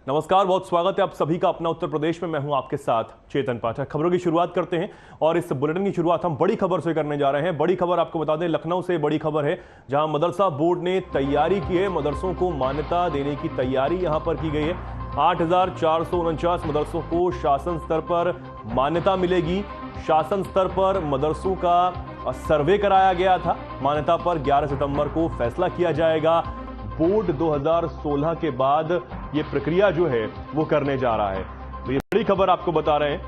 नमस्कार, बहुत स्वागत है आप सभी का अपना उत्तर प्रदेश में। मैं हूं आपके साथ चेतन पाठक। खबरों की शुरुआत करते हैं और इस बुलेटिन की शुरुआत हम बड़ी खबर से करने जा रहे हैं। बड़ी खबर आपको बता दें, लखनऊ से बड़ी खबर है, जहां मदरसा बोर्ड ने तैयारी की है। मदरसों को मान्यता देने की तैयारी यहां पर की गई है। 8,449 मदरसों को शासन स्तर पर मान्यता मिलेगी। शासन स्तर पर मदरसों का सर्वे कराया गया था। मान्यता पर 11 सितंबर को फैसला किया जाएगा। बोर्ड 2016 के बाद ये प्रक्रिया जो है वो करने जा रहा है। तो ये बड़ी खबर आपको बता रहे हैं।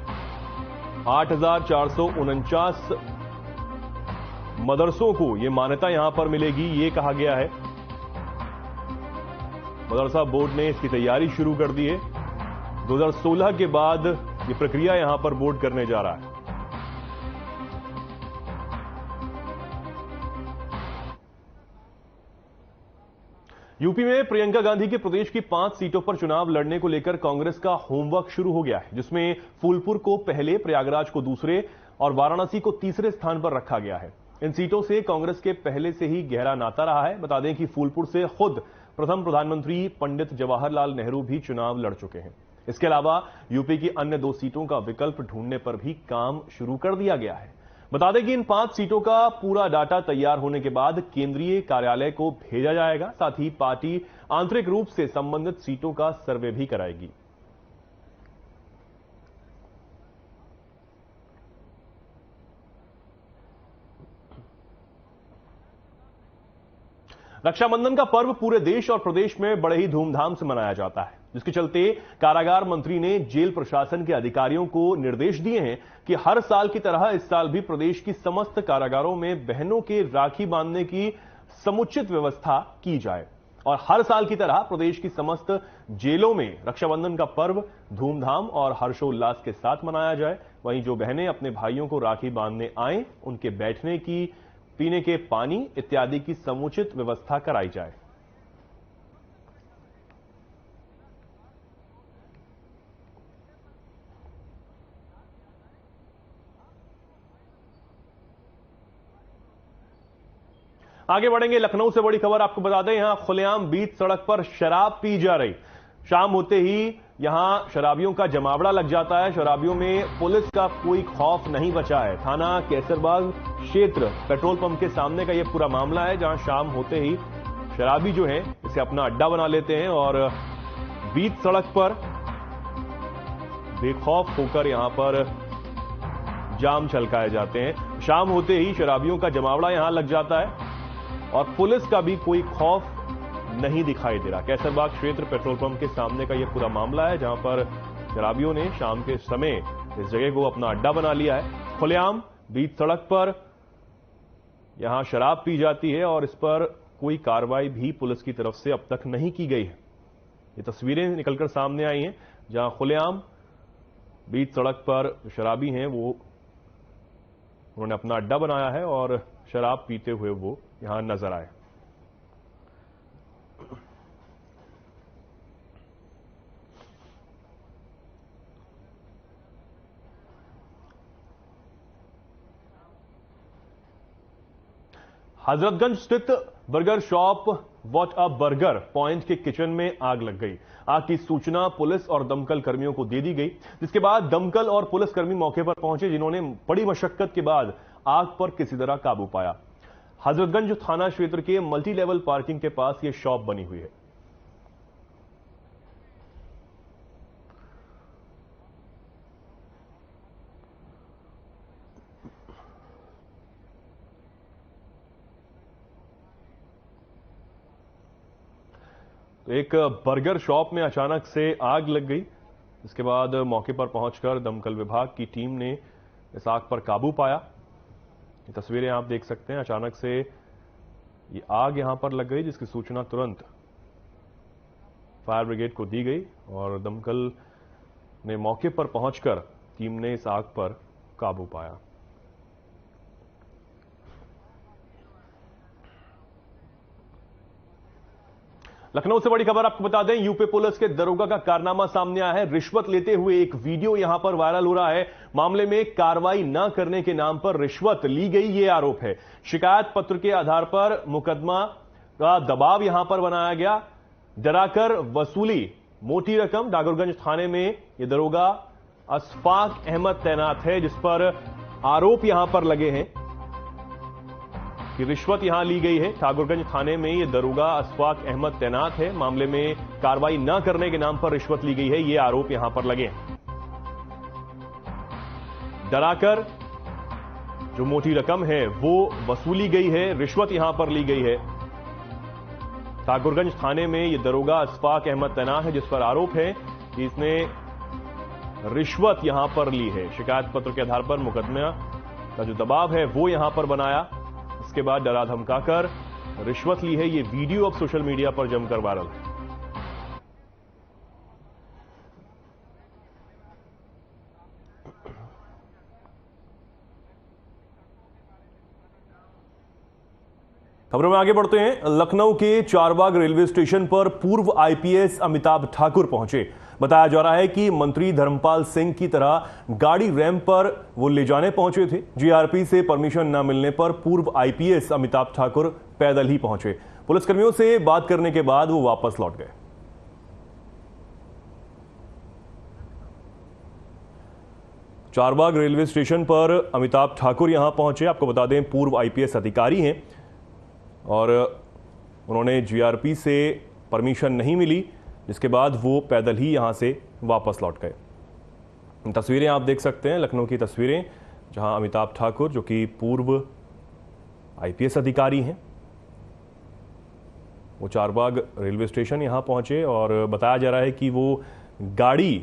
8,449 मदरसों को ये मान्यता यहां पर मिलेगी, ये कहा गया है। मदरसा बोर्ड ने इसकी तैयारी शुरू कर दी है। 2016 के बाद ये प्रक्रिया यहां पर बोर्ड करने जा रहा है। यूपी में प्रियंका गांधी के प्रदेश की 5 सीटों पर चुनाव लड़ने को लेकर कांग्रेस का होमवर्क शुरू हो गया है, जिसमें फूलपुर को पहले, प्रयागराज को दूसरे और वाराणसी को तीसरे स्थान पर रखा गया है। इन सीटों से कांग्रेस के पहले से ही गहरा नाता रहा है। बता दें कि फूलपुर से खुद प्रथम प्रधानमंत्री पंडित जवाहरलाल नेहरू भी चुनाव लड़ चुके हैं। इसके अलावा यूपी की अन्य 2 सीटों का विकल्प ढूंढने पर भी काम शुरू कर दिया गया है। बता दें कि इन 5 सीटों का पूरा डाटा तैयार होने के बाद केंद्रीय कार्यालय को भेजा जाएगा। साथ ही पार्टी आंतरिक रूप से संबंधित सीटों का सर्वे भी कराएगी। रक्षाबंधन का पर्व पूरे देश और प्रदेश में बड़े ही धूमधाम से मनाया जाता है, जिसके चलते कारागार मंत्री ने जेल प्रशासन के अधिकारियों को निर्देश दिए हैं कि हर साल की तरह इस साल भी प्रदेश की समस्त कारागारों में बहनों के राखी बांधने की समुचित व्यवस्था की जाए और हर साल की तरह प्रदेश की समस्त जेलों में रक्षाबंधन का पर्व धूमधाम और हर्षोल्लास के साथ मनाया जाए। वहीं जो बहनें अपने भाइयों को राखी बांधने आए, उनके बैठने की, पीने के पानी इत्यादि की समुचित व्यवस्था कराई जाए। आगे बढ़ेंगे, लखनऊ से बड़ी खबर आपको बता दें, यहां खुलेआम बीच सड़क पर शराब पी जा रही। शाम होते ही यहां शराबियों का जमावड़ा लग जाता है। शराबियों में पुलिस का कोई खौफ नहीं बचा है। थाना कैसरबाग क्षेत्र पेट्रोल पंप के सामने का यह पूरा मामला है, जहां शाम होते ही शराबी जो है इसे अपना अड्डा बना लेते हैं और बीच सड़क पर बेखौफ होकर यहां पर जाम छलकाए जाते हैं। शाम होते ही शराबियों का जमावड़ा यहां लग जाता है और पुलिस का भी कोई खौफ नहीं दिखाई दे रहा। कैसरबाग क्षेत्र पेट्रोल पंप के सामने का यह पूरा मामला है, जहां पर शराबियों ने शाम के समय इस जगह को अपना अड्डा बना लिया है। खुलेआम बीच सड़क पर यहां शराब पी जाती है और इस पर कोई कार्रवाई भी पुलिस की तरफ से अब तक नहीं की गई है। ये तस्वीरें निकलकर सामने आई हैं, जहां खुलेआम बीच सड़क पर शराबी हैं, वो उन्होंने अपना अड्डा बनाया है और शराब पीते हुए वो यहां नजर आए। हजरतगंज स्थित burger shop what a burger point के किचन में आग लग गई। आग की सूचना पुलिस और दमकल कर्मियों को दे दी गई, जिसके बाद दमकल और पुलिसकर्मी मौके पर पहुंचे, जिन्होंने बड़ी मशक्कत के बाद आग पर किसी तरह काबू पाया। हजरतगंज थाना क्षेत्र के मल्टी लेवल पार्किंग के पास यह शॉप बनी हुई है। तो एक बर्गर शॉप में अचानक से आग लग गई। इसके बाद मौके पर पहुंचकर दमकल विभाग की टीम ने इस आग पर काबू पाया। ये तस्वीरें आप देख सकते हैं। अचानक से ये आग यहां पर लग गई, जिसकी सूचना तुरंत फायर ब्रिगेड को दी गई और दमकल ने मौके पर पहुंचकर टीम ने इस आग पर काबू पाया। लखनऊ से बड़ी खबर आपको बता दें, यूपी पुलिस के दरोगा का कारनामा सामने आया है। रिश्वत लेते हुए एक वीडियो यहां पर वायरल हो रहा है। मामले में कार्रवाई न करने के नाम पर रिश्वत ली गई, ये आरोप है। शिकायत पत्र के आधार पर मुकदमा का दबाव यहां पर बनाया गया। डराकर वसूली मोटी रकम। ठाकुरगंज थाने में ये दरोगा अशफाक अहमद तैनात है, जिस पर आरोप यहां पर लगे हैं कि रिश्वत यहां ली गई है। ठाकुरगंज थाने में ये दरोगा अशफाक अहमद तैनात है। मामले में कार्रवाई न करने के नाम पर रिश्वत ली गई है, ये आरोप यहां पर लगे हैं। डराकर जो मोटी रकम है वो वसूली गई है, रिश्वत यहां पर ली गई है। ठाकुरगंज थाने में ये दरोगा अशफाक अहमद तैनात है, जिस पर आरोप है कि इसने रिश्वत यहां पर ली है। शिकायत पत्र के आधार पर मुकदमा का जो दबाव है वो यहां पर बनाया, इसके बाद डरा धमकाकर रिश्वत ली है। ये वीडियो अब सोशल मीडिया पर जमकर वायरल है। खबरों में आगे बढ़ते हैं। लखनऊ के चारबाग रेलवे स्टेशन पर पूर्व आईपीएस अमिताभ ठाकुर पहुंचे। बताया जा रहा है कि मंत्री धर्मपाल सिंह की तरह गाड़ी रैंप पर वो ले जाने पहुंचे थे। जीआरपी से परमिशन न मिलने पर पूर्व आईपीएस अमिताभ ठाकुर पैदल ही पहुंचे। पुलिसकर्मियों से बात करने के बाद वो वापस लौट गए। चारबाग रेलवे स्टेशन पर अमिताभ ठाकुर यहां पहुंचे। आपको बता दें पूर्व आईपीएस अधिकारी हैं और उन्होंने जीआरपी से परमिशन नहीं मिली, जिसके बाद वो पैदल ही यहां से वापस लौट गए। तस्वीरें आप देख सकते हैं, लखनऊ की तस्वीरें, जहां अमिताभ ठाकुर जो कि पूर्व आईपीएस अधिकारी हैं, वो चारबाग रेलवे स्टेशन यहां पहुंचे और बताया जा रहा है कि वो गाड़ी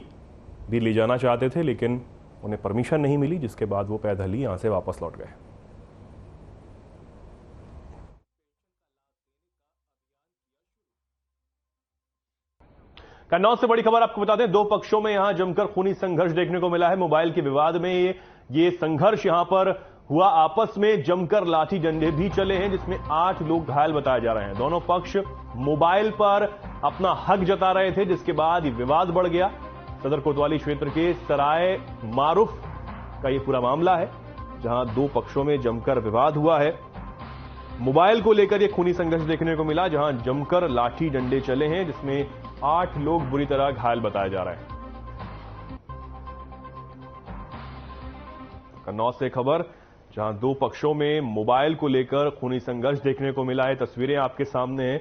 भी ले जाना चाहते थे, लेकिन उन्हें परमिशन नहीं मिली, जिसके बाद वो पैदल ही यहां से वापस लौट गए। कन्नौज से बड़ी खबर आपको बता दें, दो पक्षों में यहां जमकर खूनी संघर्ष देखने को मिला है। मोबाइल के विवाद में ये संघर्ष यहां पर हुआ। आपस में जमकर लाठी डंडे भी चले हैं, जिसमें 8 लोग घायल बताए जा रहे हैं। दोनों पक्ष मोबाइल पर अपना हक जता रहे थे, जिसके बाद ये विवाद बढ़ गया। सदर कोतवाली क्षेत्र के सराय मारूफ का ये पूरा मामला है, जहां दो पक्षों में जमकर विवाद हुआ है। मोबाइल को लेकर ये खूनी संघर्ष देखने को मिला, जहां जमकर लाठी डंडे चले हैं, जिसमें 8 लोग बुरी तरह घायल बताए जा रहे हैं। कन्नौज से खबर, जहां दो पक्षों में मोबाइल को लेकर खूनी संघर्ष देखने को मिला है। तस्वीरें आपके सामने हैं।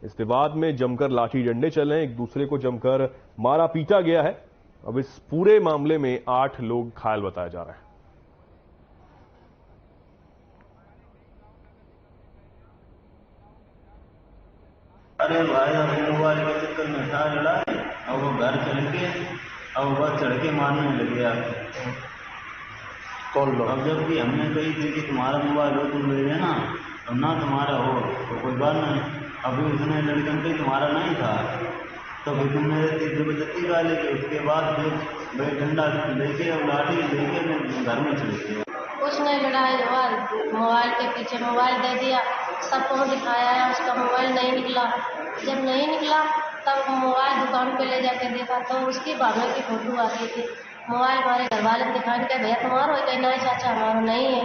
इस विवाद में जमकर लाठी डंडे चले हैं, एक दूसरे को जमकर मारा पीटा गया है। अब इस पूरे मामले में 8 लोग घायल बताए जा रहे हैं। अरे भाई अपने मोबाइल के चक्कर में था लड़ा और वो घर चल के और बस चढ़ के मारने लग गया। कौन लोग? अब जबकि हमने कही थी कि तुम्हारा मोबाइल हो तुम ले लेना, अब ना तुम्हारा हो तो कोई बात नहीं। अभी उसने लड़कन पे तुम्हारा नहीं था तो फिर तुमने जबरदस्ती डाली कि उसके बाद फिर भाई डंडा लेके और लाठी लेके मैं घर में चले गया। कुछ नहीं लड़ाई हुआ, मोबाइल के पीछे मोबाइल दे दिया, सबको दिखाया है, उसका मोबाइल नहीं निकला। जब नहीं निकला तब मोबाइल दुकान पे ले जाके देखा तो उसकी भाभी की फोटो आ गई थी। मोबाइल हमारे घर वाले ने दिखाने का, भैया तुम्हारा है? नहीं चाचा हमारा नहीं है।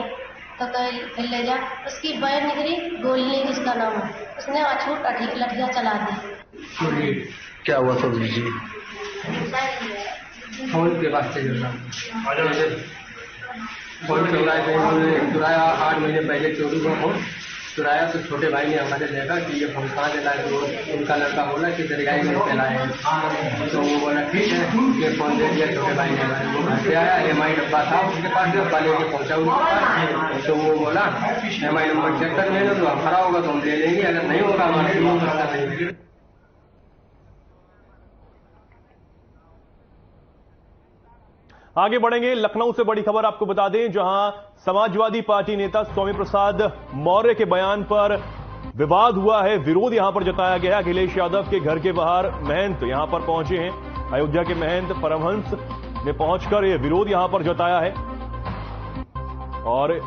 तो कहीं फिर ले जा, उसकी बहन निकली गोलनी जिसका नाम है, उसने अछूट अठीक लठिया चला दी। क्या हुआ सब जी? फोन के पास से फोन चुराया 8 महीने पहले चोरी हुआ फोन चुराया। तो छोटे भाई ने हमारे देखा कि ये फोन कहाँ देता है, तो उनका लड़का बोला कि दरियाई में फैलाए हैं। तो वो बोला ठीक है, ये फोन दे दिया छोटे भाई ने। वो घर से आया, EMI डब्बा था उसके पास, डब्बा लेके पहुंचा उनके। तो वो बोला EMI नंबर चेक कर लेना, तो खरा होगा तो हम ले लेंगे, अगर नहीं होगा हमारे नहीं। आगे बढ़ेंगे। लखनऊ से बड़ी खबर आपको बता दें, जहां समाजवादी पार्टी नेता स्वामी प्रसाद मौर्य के बयान पर विवाद हुआ है, विरोध यहां पर जताया गया। अखिलेश यादव के घर के बाहर महंत यहां पर पहुंचे हैं। अयोध्या के महंत परमहंस ने पहुंचकर यह विरोध यहां पर जताया है और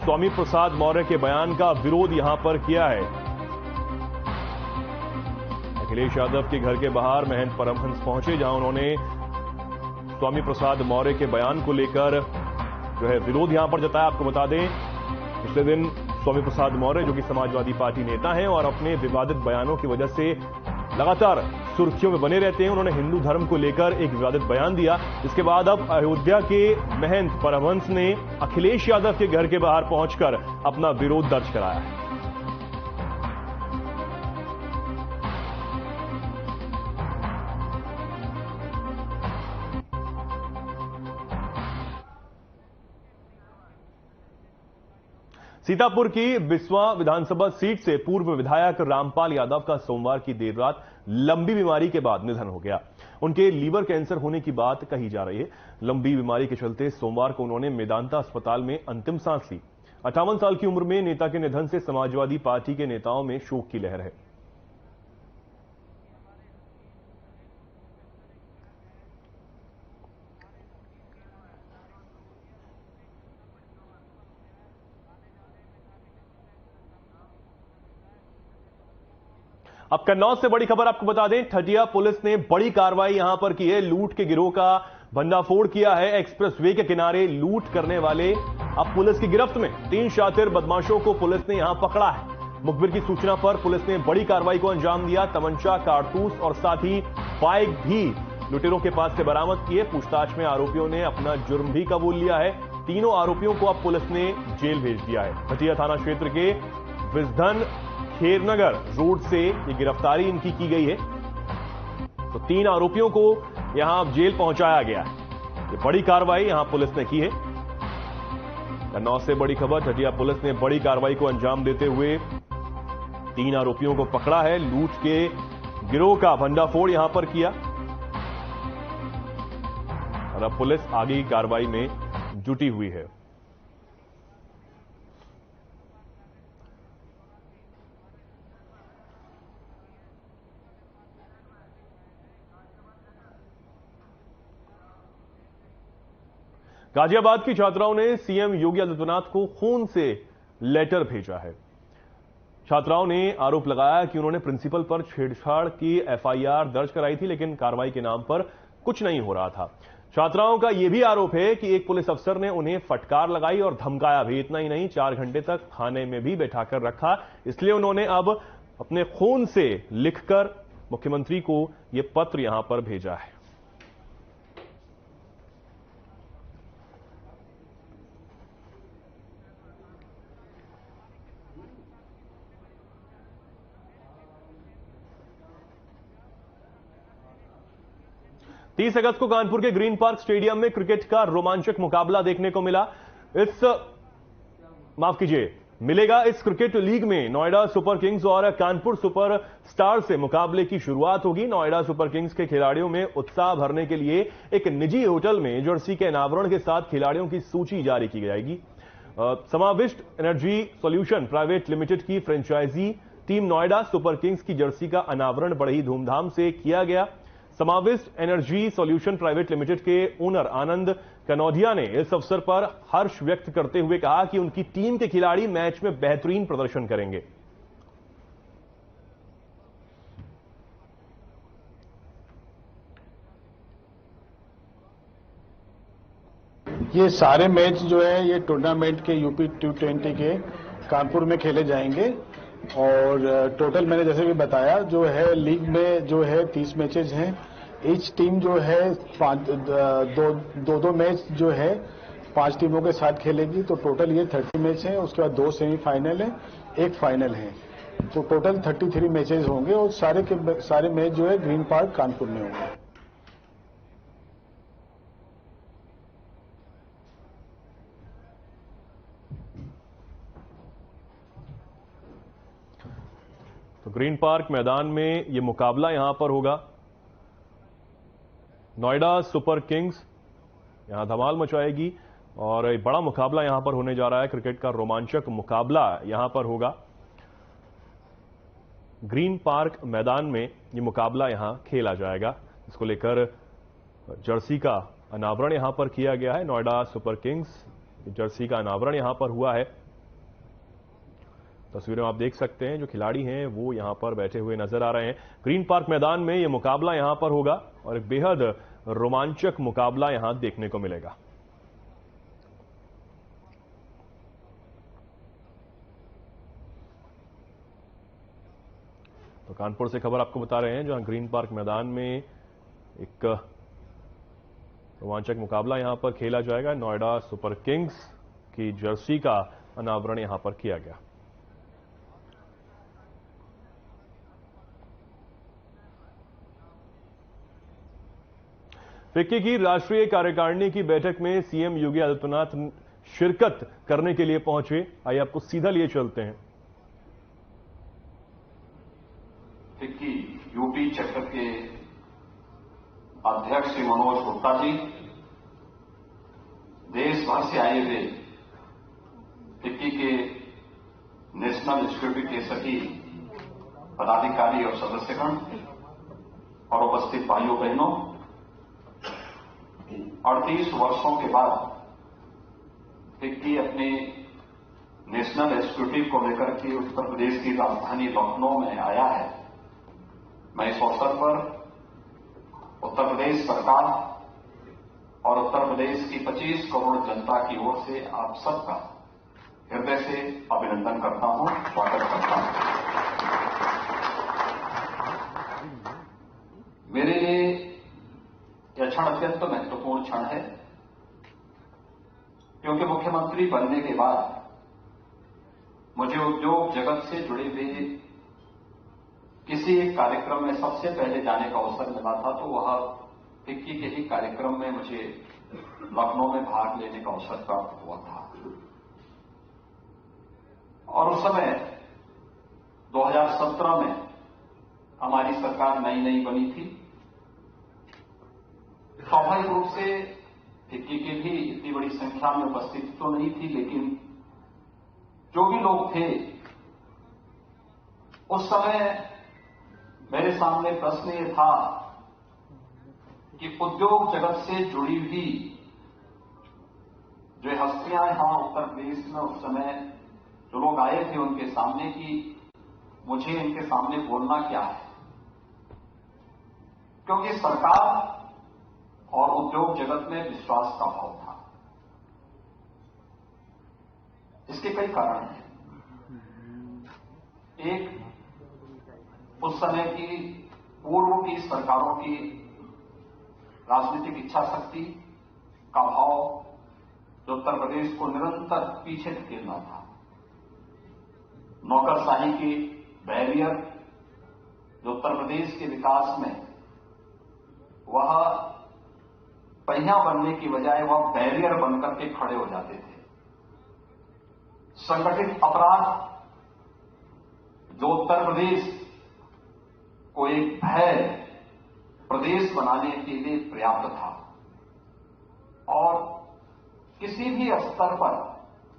स्वामी प्रसाद मौर्य के बयान का विरोध यहां पर किया है। अखिलेश यादव के घर के बाहर महंत परमहंस पहुंचे, जहां उन्होंने स्वामी प्रसाद मौर्य के बयान को लेकर जो है विरोध यहां पर जताया। आपको बता दें, पिछले दिन स्वामी प्रसाद मौर्य जो कि समाजवादी पार्टी नेता हैं और अपने विवादित बयानों की वजह से लगातार सुर्खियों में बने रहते हैं। उन्होंने हिंदू धर्म को लेकर एक विवादित बयान दिया। इसके बाद अब अयोध्या के महंत परमहंस ने अखिलेश यादव के घर के बाहर पहुंचकर अपना विरोध दर्ज कराया है। सीतापुर की बिस्वा विधानसभा सीट से पूर्व विधायक रामपाल यादव का सोमवार की देर रात लंबी बीमारी के बाद निधन हो गया। उनके लीवर कैंसर होने की बात कही जा रही है। लंबी बीमारी के चलते सोमवार को उन्होंने मेदांता अस्पताल में अंतिम सांस ली। 58 साल की उम्र में नेता के निधन से समाजवादी पार्टी के नेताओं में शोक की लहर है। अब कन्नौज से बड़ी खबर आपको बता दें, ठटिया पुलिस ने बड़ी कार्रवाई यहां पर की है। लूट के गिरोह का भंडाफोड़ किया है। एक्सप्रेसवे के किनारे लूट करने वाले अब पुलिस की गिरफ्त में। 3 शातिर बदमाशों को पुलिस ने यहां पकड़ा है। मुखबिर की सूचना पर पुलिस ने बड़ी कार्रवाई को अंजाम दिया। तमंचा, कारतूस और साथ ही बाइक भी लुटेरों के पास से बरामद किए। पूछताछ में आरोपियों ने अपना जुर्म भी कबूल लिया है। तीनों आरोपियों को अब पुलिस ने जेल भेज दिया है। ठटिया थाना क्षेत्र के विजधन खेरनगर रोड से ये गिरफ्तारी इनकी की गई है। तो 3 आरोपियों को यहां अब जेल पहुंचाया गया है। ये बड़ी कार्रवाई यहां पुलिस ने की है। कन्नौज से बड़ी खबर, ठटिया पुलिस ने बड़ी कार्रवाई को अंजाम देते हुए 3 आरोपियों को पकड़ा है। लूट के गिरोह का भंडाफोड़ यहां पर किया और अब पुलिस आगे की कार्रवाई में जुटी हुई है। गाजियाबाद की छात्राओं ने सीएम योगी आदित्यनाथ को खून से लेटर भेजा है। छात्राओं ने आरोप लगाया कि उन्होंने प्रिंसिपल पर छेड़छाड़ की एफआईआर दर्ज कराई थी, लेकिन कार्रवाई के नाम पर कुछ नहीं हो रहा था। छात्राओं का यह भी आरोप है कि एक पुलिस अफसर ने उन्हें फटकार लगाई और धमकाया भी। इतना ही नहीं, 4 घंटे तक थाने में भी बैठाकर रखा। इसलिए उन्होंने अब अपने खून से लिखकर मुख्यमंत्री को यह पत्र यहां पर भेजा है। तीस अगस्त को कानपुर के ग्रीन पार्क स्टेडियम में क्रिकेट का रोमांचक मुकाबला देखने को मिला। मिलेगा इस क्रिकेट लीग में नोएडा सुपर किंग्स और कानपुर सुपर स्टार से मुकाबले की शुरुआत होगी। नोएडा सुपर किंग्स के खिलाड़ियों में उत्साह भरने के लिए एक निजी होटल में जर्सी के अनावरण के साथ खिलाड़ियों की सूची जारी की जाएगी। Samavisht energy solution private limited की franchisee team Noida super kings की जर्सी का अनावरण बड़ी ही धूमधाम से किया गया। Samavisht energy solution private limited के ओनर आनंद कनौधिया ने इस अवसर पर हर्ष व्यक्त करते हुए कहा कि उनकी टीम के खिलाड़ी मैच में बेहतरीन प्रदर्शन करेंगे। ये सारे मैच जो है ये टूर्नामेंट के यूपी T20 के कानपुर में खेले जाएंगे और टोटल मैंने जैसे भी बताया जो है लीग में जो है 30 मैचेज हैं। ईच टीम जो है दो मैच जो है 5 टीमों के साथ खेलेगी। तो टोटल ये 30 मैच हैं। उसके बाद 2 सेमीफाइनल है, 1 फाइनल है। तो टोटल 33 मैचेज होंगे और सारे के सारे मैच जो है ग्रीन पार्क कानपुर में होंगे। तो ग्रीन पार्क मैदान में यह मुकाबला यहां पर होगा। नोएडा सुपर किंग्स यहां धमाल मचाएगी और एक बड़ा मुकाबला यहां पर होने जा रहा है। क्रिकेट का रोमांचक मुकाबला यहां पर होगा। ग्रीन पार्क मैदान में यह मुकाबला यहां खेला जाएगा। इसको लेकर जर्सी का अनावरण यहां पर किया गया है। नोएडा सुपर किंग्स जर्सी का अनावरण यहां पर हुआ है। तस्वीरों में आप देख सकते हैं जो खिलाड़ी हैं वो यहां पर बैठे हुए नजर आ रहे हैं। ग्रीन पार्क मैदान में यह मुकाबला यहां पर होगा और एक बेहद रोमांचक मुकाबला यहां देखने को मिलेगा। तो कानपुर से खबर आपको बता रहे हैं, जहां ग्रीन पार्क मैदान में एक रोमांचक मुकाबला यहां पर खेला जाएगा। नोएडा सुपर किंग्स की जर्सी का अनावरण यहां पर किया गया। फिक्की की राष्ट्रीय कार्यकारिणी की बैठक में सीएम योगी आदित्यनाथ शिरकत करने के लिए पहुंचे। आइए आपको सीधा लिए चलते हैं। फिक्की यूपी चक्र के अध्यक्ष श्री मनोज गुप्ता जी, देश भर से आए हुए फिक्की के नेशनल सिक्योरिटी के सभी पदाधिकारी और सदस्यगण और उपस्थित भाइयों बहनों, 38 वर्षों के बाद फिक्की अपने नेशनल एग्जीक्यूटिव को लेकर के उत्तर प्रदेश की राजधानी लखनऊ में आया है। मैं इस अवसर पर उत्तर प्रदेश सरकार और उत्तर प्रदेश की 25 करोड़ जनता की ओर से आप सबका हृदय से अभिनंदन करता हूं, स्वागत करता हूं। मेरे लिए यह क्षण अत्यंत महत्वपूर्ण क्षण है, क्योंकि मुख्यमंत्री बनने के बाद मुझे उद्योग जगत से जुड़े हुए किसी एक कार्यक्रम में सबसे पहले जाने का अवसर मिला था, तो वह फिक्की के ही कार्यक्रम में मुझे लखनऊ में भाग लेने का अवसर प्राप्त हुआ था। और उस समय 2017 में हमारी सरकार नई बनी थी। स्वाभाविक रूप से फिक्की की भी इतनी बड़ी संख्या में उपस्थिति तो नहीं थी, लेकिन जो भी लोग थे उस समय मेरे सामने प्रश्न ये था कि उद्योग जगत से जुड़ी हुई जो हस्तियां यहां उत्तर प्रदेश में उस समय जो लोग आए थे उनके सामने कि मुझे इनके सामने बोलना क्या है, क्योंकि सरकार और उद्योग जगत में विश्वास का अभाव था। इसके कई कारण हैं। एक, उस समय की पूर्व की सरकारों की राजनीतिक इच्छा शक्ति का अभाव जो उत्तर प्रदेश को निरंतर पीछे धकेलना था। नौकरशाही के बैरियर जो उत्तर प्रदेश के विकास में वह पहिया बनने की बजाय वह बैरियर बनकर के खड़े हो जाते थे। संगठित अपराध जो उत्तर प्रदेश को एक भय प्रदेश बनाने के लिए पर्याप्त था, और किसी भी स्तर पर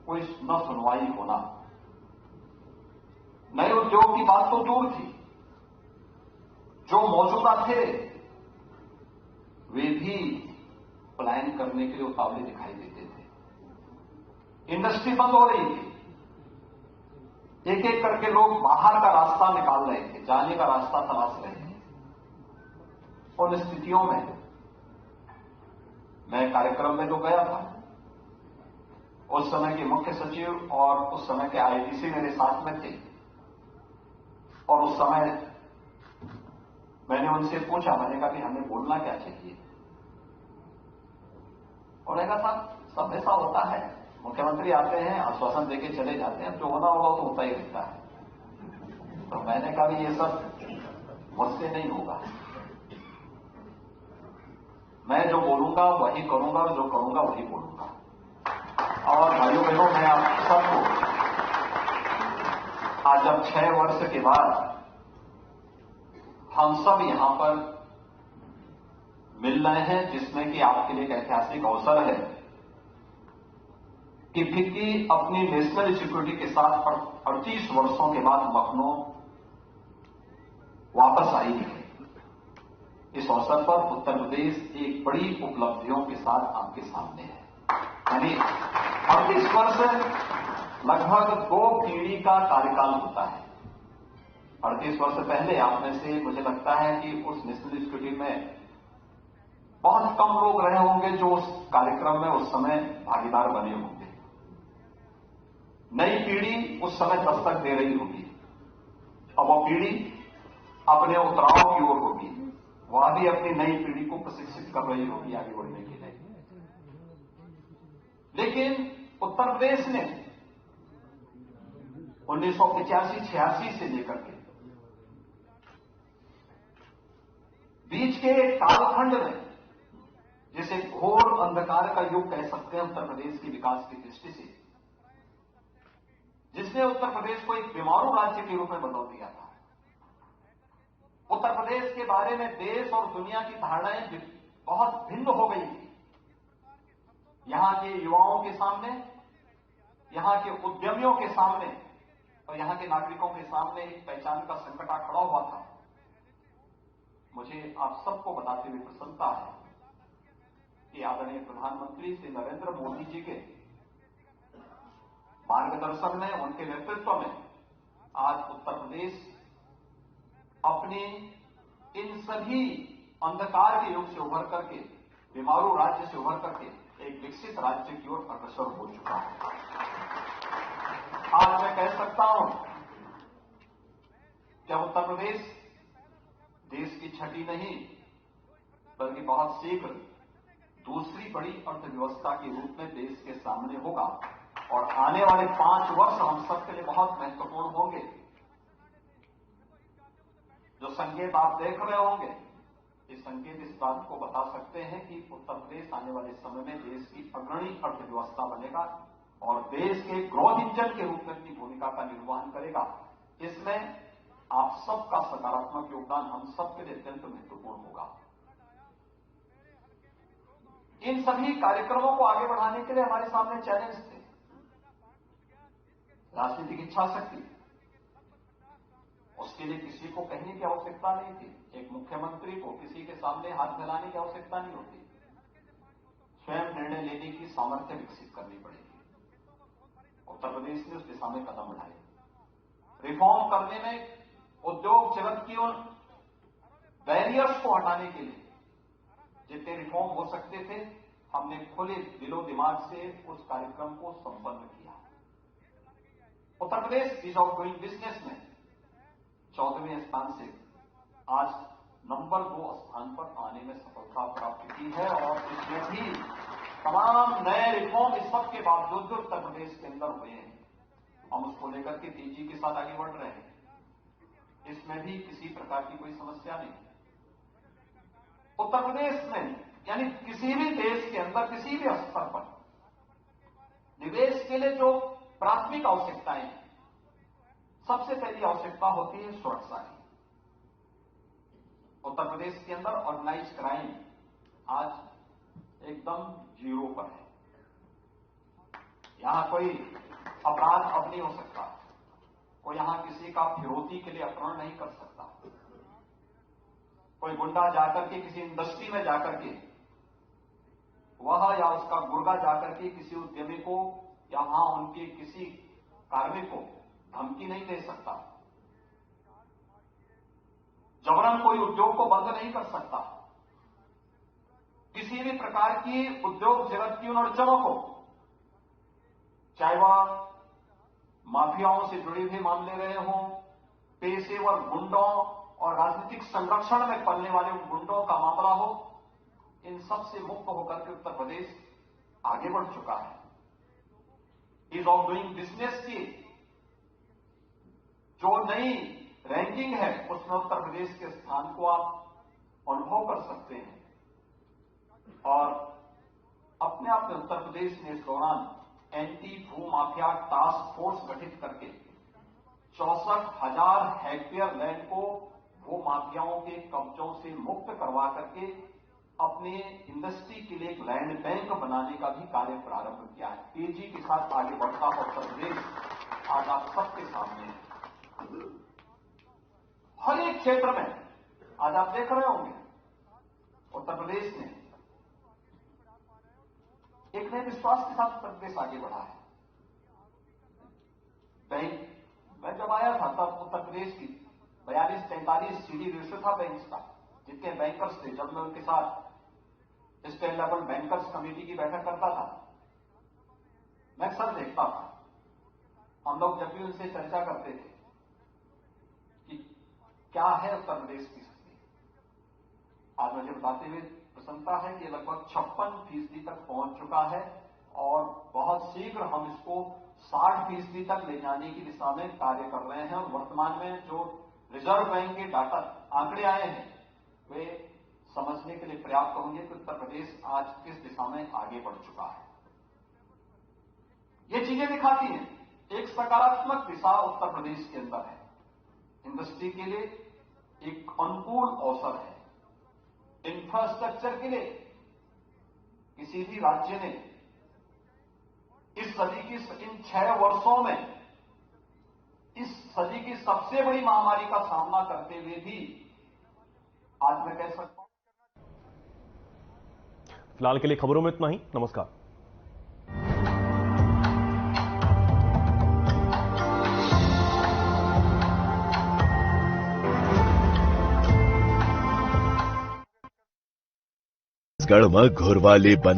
कोई न सुनवाई होना। नए उद्योग की बात तो दूर थी, जो मौजूदा थे वे भी पलायन करने के लिए उतावले दिखाई देते थे। इंडस्ट्री बंद हो रही थी, एक एक करके लोग बाहर का रास्ता निकाल रहे थे, जाने का रास्ता तलाश रहे थे। उन स्थितियों में मैं कार्यक्रम में तो गया था, उस समय के मुख्य सचिव और उस समय के आईटीसी मेरे साथ में थे, और उस समय मैंने उनसे पूछा, मैंने कहा कि हमें बोलना क्या चाहिए। उन्होंने कहा सब ऐसा होता है, मुख्यमंत्री आते हैं आश्वासन देके चले जाते हैं, जो होना होगा तो होता ही रहता है। तो मैंने कहा कि ये सब मुझसे नहीं होगा, मैं जो बोलूंगा वही करूंगा, और जो करूंगा वही बोलूंगा। और भाइयों बहनों, मैं आप सबको आज जब 6 वर्ष के बाद हम सब यहां पर मिल रहे हैं, जिसमें कि आपके लिए एक ऐतिहासिक अवसर है कि फिक्की अपनी नेशनल सिक्योरिटी के साथ 38 वर्षों के बाद लखनऊ वापस आई है। इस अवसर पर उत्तर प्रदेश एक बड़ी उपलब्धियों के साथ आपके सामने है। यानी 38 वर्ष लगभग 2 पीढ़ी का कार्यकाल होता है। 38 वर्ष पहले आप में से मुझे लगता है कि उस नेशनल सिक्योरिटी में बहुत कम लोग रहे होंगे जो उस कार्यक्रम में उस समय भागीदार बने होंगे। नई पीढ़ी उस समय दस्तक दे रही होगी। अब वो पीढ़ी अपने उतराव की ओर होगी, वह भी अपनी नई पीढ़ी को प्रशिक्षित कर रही होगी आगे बढ़ने के लिए। लेकिन उत्तर प्रदेश ने 1985-86 से लेकर के बीच के कालखंड में, जिसे घोर अंधकार का युग कह सकते हैं उत्तर प्रदेश के विकास की दृष्टि से, जिसने उत्तर प्रदेश को एक बीमारू राज्य के रूप में बदल दिया था। उत्तर प्रदेश के बारे में देश और दुनिया की धारणाएं बहुत भिन्न हो गई थी। यहां के युवाओं के सामने, यहां के उद्यमियों के सामने और यहां के नागरिकों के सामने एक पहचान का संकट खड़ा हुआ था। मुझे आप सबको बताते हुए प्रसन्नता है कि आदरणीय प्रधानमंत्री श्री नरेंद्र मोदी जी के मार्गदर्शन में, उनके नेतृत्व में आज उत्तर प्रदेश अपने इन सभी अंधकार के युग से उभर करके, बीमारू राज्य से उभर करके एक विकसित राज्य की ओर अग्रसर हो चुका है। आज मैं कह सकता हूं कि उत्तर प्रदेश देश की छठी नहीं बल्कि बहुत शीघ्र दूसरी बड़ी अर्थव्यवस्था के रूप में देश के सामने होगा और आने वाले 5 वर्ष हम सबके लिए बहुत महत्वपूर्ण होंगे। जो संकेत आप देख रहे होंगे, ये संकेत इस बात को बता सकते हैं कि उत्तर प्रदेश आने वाले समय में देश की अग्रणी अर्थव्यवस्था बनेगा और देश के ग्रोथ इंजन के रूप में अपनी भूमिका का निर्वहन करेगा। इसमें आप सबका सकारात्मक योगदान हम सबके लिए अत्यंत महत्वपूर्ण होगा। इन सभी कार्यक्रमों को आगे बढ़ाने के लिए हमारे सामने चैलेंज थे। राजनीतिक इच्छा शक्ति, उसके लिए किसी को कहने की आवश्यकता नहीं थी। एक मुख्यमंत्री को किसी के सामने हाथ फैलाने की आवश्यकता नहीं होती। स्वयं निर्णय लेने की सामर्थ्य विकसित करनी पड़ेगी। उत्तर प्रदेश ने उस दिशा में कदम बढ़ाए। रिफॉर्म करने में उद्योग जगत की उन बैरियर्स को हटाने के लिए जितने रिफॉर्म हो सकते थे, हमने खुले दिलो दिमाग से उस कार्यक्रम को संपन्न किया। Uttar Pradesh ease of doing business में 14वें स्थान से आज नंबर 2 स्थान पर आने में सफलता प्राप्त की है और इसमें भी तमाम नए रिफॉर्म इस सब के बावजूद जो उत्तर प्रदेश के अंदर हुए हैं, हम उसको लेकर के तेजी के साथ आगे बढ़ रहे हैं। इसमें भी किसी प्रकार की कोई समस्या नहीं। उत्तर प्रदेश में यानी किसी भी देश के अंदर किसी भी स्तर पर निवेश के लिए जो प्राथमिक आवश्यकताएं हैं, सबसे पहली आवश्यकता होती है सुरक्षा की। उत्तर प्रदेश के अंदर ऑर्गेनाइज क्राइम आज एकदम 0 पर है। यहां कोई अपराध अब नहीं हो सकता, कोई यहां किसी का फिरौती के लिए अपहरण नहीं कर सकता। कोई गुंडा जाकर के किसी इंडस्ट्री में जाकर के वह या उसका गुर्गा जाकर के किसी उद्यमी को या वहां उनके किसी कार्मिक को धमकी नहीं दे सकता। जबरन कोई उद्योग को बंद नहीं कर सकता। किसी भी प्रकार की उद्योग जगत की उन अड़चनों को, चाहे वह माफियाओं से जुड़े हुए मामले रहे हों, पेशेवर गुंडों और राजनीतिक संरक्षण में पलने वाले उन गुंडों का मामला हो, इन सब से मुक्त होकर के उत्तर प्रदेश आगे बढ़ चुका है। ईज ऑफ डूइंग बिजनेस की जो नई रैंकिंग है, उसमें उत्तर प्रदेश के स्थान को आप अनुभव कर सकते हैं। और अपने आप में उत्तर प्रदेश ने इस दौरान एंटी भू माफिया टास्क फोर्स गठित करके 64,000 हेक्टेयर लैंड को भू माफियाओं के कब्जों से मुक्त करवा करके अपने इंडस्ट्री के लिए एक लैंड बैंक बनाने का भी कार्य प्रारंभ किया है। तेजी के साथ आगे बढ़ता हुआ उत्तर प्रदेश आज आप सबके सामने है। हर एक क्षेत्र में आज आप देख रहे होंगे उत्तर प्रदेश ने एक नए विश्वास के साथ उत्तर प्रदेश आगे बढ़ा है। बैंक, मैं जब आया था तब उत्तर प्रदेश की 42-43 CD रेशो था बैंक का। जितने बैंकर्स थे, जब मैं उनके साथ स्टेट लेवल बैंकर्स कमेटी की बैठक करता था, मैं अक्सर देखता था, हम लोग जब भी उनसे चर्चा करते थे कि क्या है उत्तर प्रदेश की स्थिति। आज मुझे बताते हुए प्रसन्नता है कि लगभग 56% तक पहुंच चुका है और बहुत शीघ्र हम इसको 60% तक ले जाने की दिशा में कार्य कर रहे हैं। और वर्तमान में जो रिजर्व बैंक के डाटा आंकड़े आए हैं वे समझने के लिए पर्याप्त होंगे कि उत्तर प्रदेश आज किस दिशा में आगे बढ़ चुका है। ये चीजें दिखाती हैं एक सकारात्मक दिशा उत्तर प्रदेश के अंदर है। इंडस्ट्री के लिए एक अनुकूल अवसर है। इंफ्रास्ट्रक्चर के लिए किसी भी राज्य ने इस सदी की इन 6 वर्षों में इस सदी की सबसे बड़ी महामारी का सामना करते हुए भी आज मैं कह सकता हूं। फिलहाल के लिए खबरों में इतना ही। नमस्कार। छत्तीसगढ़ में घोरवाले बना